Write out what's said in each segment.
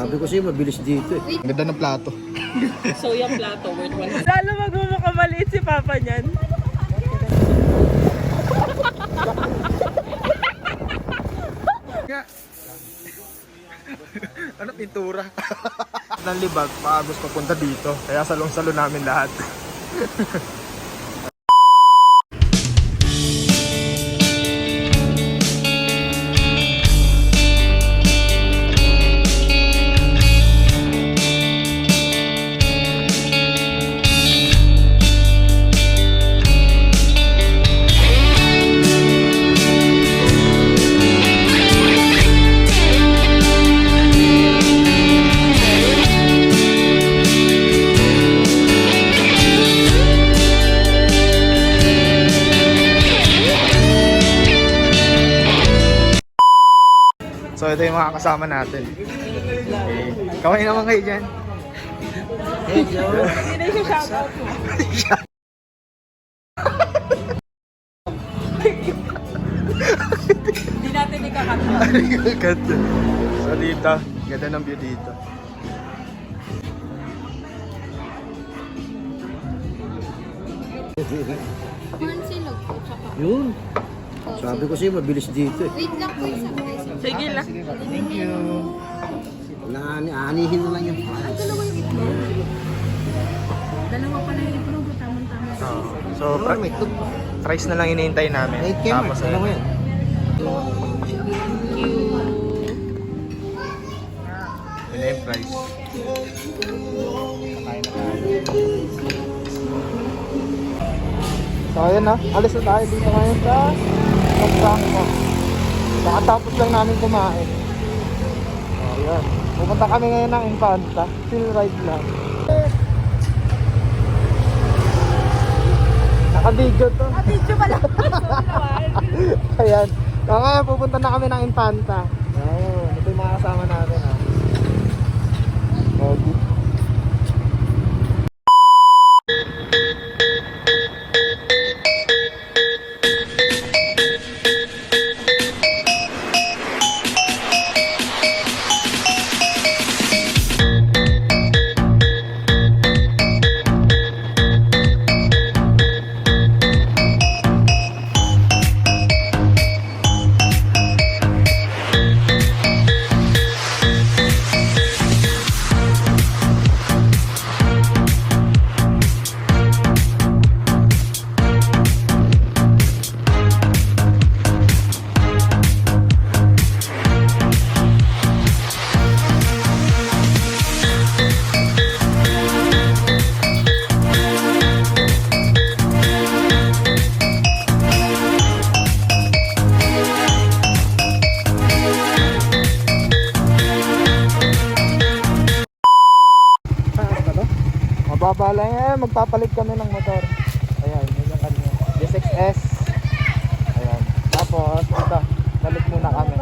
Sabi ko sa'yo, mabilis dito eh. Ang ganda ng plato. Soya plato worth 100. Lalo magmumukhamaliit si Papa niyan. Ano pintura? Ng libag, paagos papunta dito. Kaya salong-salo namin lahat. So ito yung mga kasama natin. Kaway naman kayo dyan. Hey, Joe. Hindi na siya shoutout mo. Hindi natin ikakanta. So dito, ganda ng view dito. Corn silog po, tsaka. Yun. Sabi ko sa'yo, mabilis dito eh. Wait lang po isa. Sige lang. Thank you. Aanihin na lang yung Dalawa yung itlog. Dalawa pala yung itlog, tamang-tama. So, may tug. price na lang hinihintay namin. 8K mo, Tapos, ano mo yan? yun na yung price. Kakain na tayo. So ayun na, alis na tayo dito ngayon sa Pampanga. Nakatapos lang namin kumain. So ayun, pupunta kami ngayon ng Infanta. Chill ride lang. Naka-video to. Video pala. Ayan. So ngayon pupunta na kami ng Infanta. Ayun, ito yung mga kasama natin ha. Okay. Mababa lang yan, magpapalit kami ng motor. Ayan, yun yung kanya D6S. Ayan, tapos ito, balik muna kami.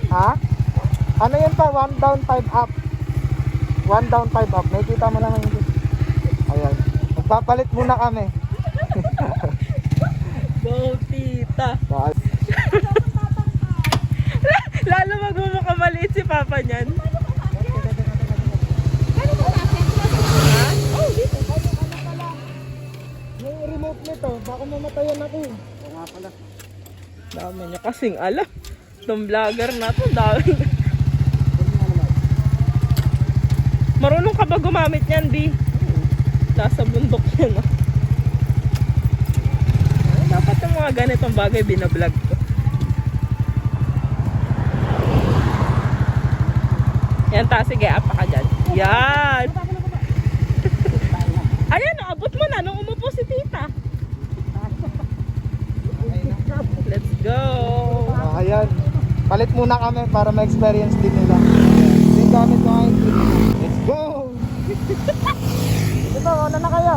Ha? Ano yan pa? 1 down, 5 up. 1 down, 5 up. Nakikita mo naman yun. Ayan, magpapalit muna kami. Go, tita. So, Lalo magmumukhamaliit si Papa niyan. yung remote nito, baka mamatayan ako. Oo nga pala. Dami niya kasing alam. Itong vlogger na to, dami. Marunong ka ba gumamit niyan, Di? Nasa bundok yan, ah. Dapat yung mga ganitong bagay binablog ko. Yan, sige, apa ka dyan. Yan! Ayan, abot mo na nung umupo si tita. Let's go! Ayan, palit muna kami para ma-experience din nila. Yung gamit ko ngayon. Let's go! Ito, ano na kaya?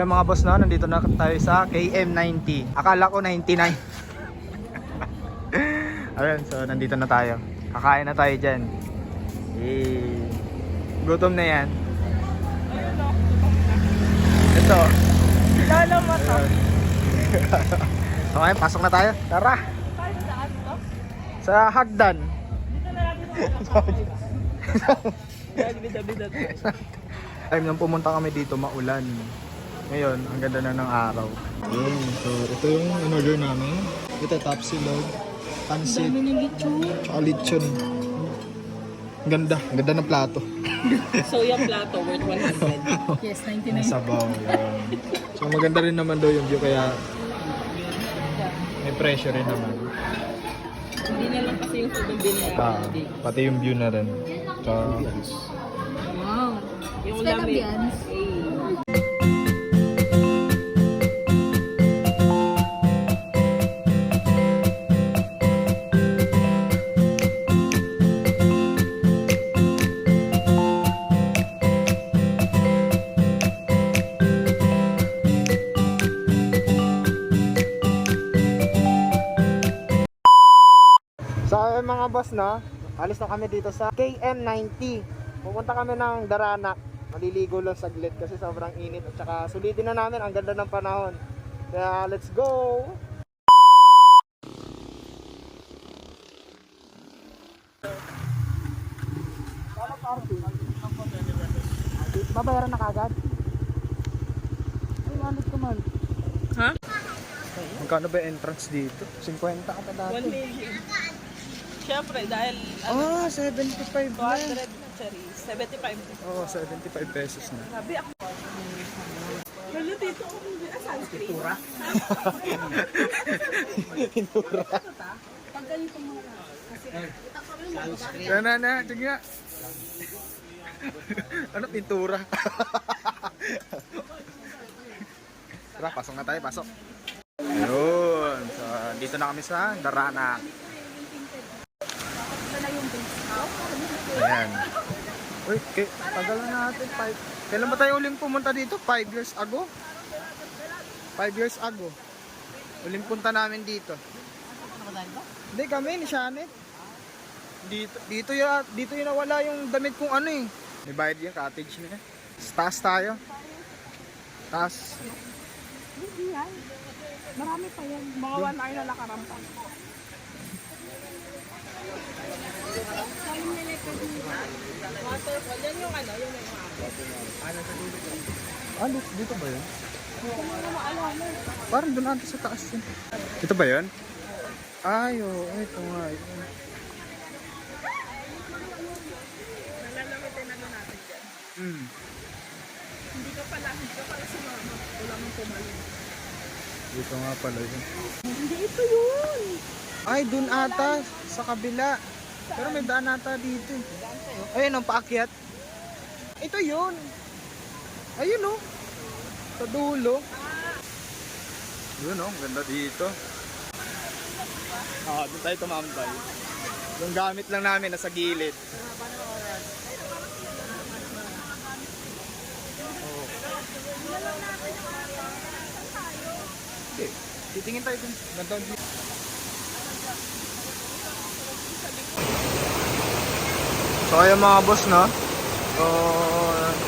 ayun mga boss, no, nandito na tayo sa KM90. Akala ko 99. Ayun, so nandito na tayo. Kakain na tayo dyan. Gutom na yan. Ito. Lalo mo to. So ngayon, pasok na tayo. Tara! Sa hagdan. Time nang pumunta kami dito, maulan. Ngayon, ang ganda na ng araw. So ito yung in-order namin. Ito, top silog, pansit, tsaka lechon. Ang ganda ng plato. Soya plato worth 100. Yes, 99. Sabaw. So maganda rin naman daw yung view, kaya may pressure rin naman. Hindi na lang kasi yung food ng binayaran natin. Pati yung view na rin. So, Wow. Yung Spell lamig. ambience. so ayun mga boss, no, alis na kami dito sa KM90. Pupunta kami ng Daranak. Maliligo lang saglit kasi sobrang init. At saka sulitin na namin, ang ganda ng panahon. Kaya let's go! Babayaran na kagad? Ay, manit ko man. Ha? Magkano ba yung entrance dito? 50 ka pa 1 dati. million. Siyempre, dahil 75 na. 200 na cherries. 75. Oo, 75 pesos na. Sabi ako. Lalo dito ako hindi sunscreen. Pintura. Pag ganito mo na. Kaya na, sige nga. Ano, pintura? Tara, pasok na tayo, pasok. Ayun, so dito na kami sa Daranak. Ayan. Uy, tagal na natin. Kailan ba tayo uling pumunta dito? 5 years ago? 5 years ago. Uling punta namin dito. Hindi kami, ni Shanet. Dito yung nawala yung damit kong ano eh. May bayad yung cottage niya. Taas tayo. Taas. Hindi yan. Marami pa yan. Mga 1 hour na nakarampa. Waterfall. Yan yung ano, yun yung Dito ba yun? Parang doon ata sa taas yun. Ito ba yun? Ay, oo. Ito nga. Nalalamitin na natin dyan. Hindi ka pala sumama. Wala mong pumalit. Dito nga pala yun. Hindi ito yun. Ay, doon ata. Sa kabila. Pero may daan ata dito. Ayun, ang paakyat. Ito yun. Ayun o. Sa dulo. Yun o, ganda dito. Doon tayo tumambay. Yung gamit lang namin nasa gilid. Okay. Titingin tayo dun. Ganda ang view. So ayun mga boss, no? So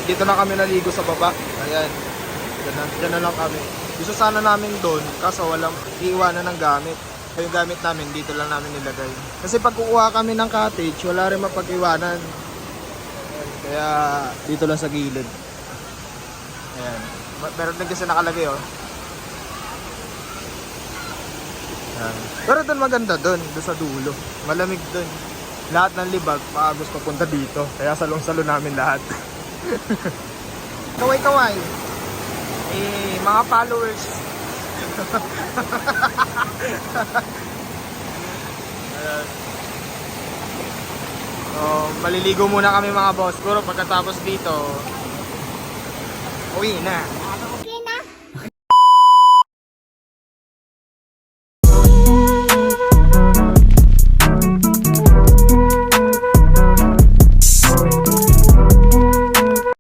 dito na kami naligo sa baba. Ayan. Diyan na lang kami. Gusto sana namin doon kaso walang iiwanan ng gamit. Kaya yung gamit namin dito lang namin nilagay. Kasi pag kukuha kami ng cottage, wala rin mapag-iwanan. Kaya dito lang sa gilid. Ayan. Meron din kasi nakalagay oh. Ayan. Pero doon maganda doon sa dulo. Malamig doon. Lahat ng libag, maagos papunta dito. Kaya salong-salo namin lahat. Kaway-kaway. Mga followers. Maliligo muna kami mga boss. Siguro pagkatapos dito, uwi na.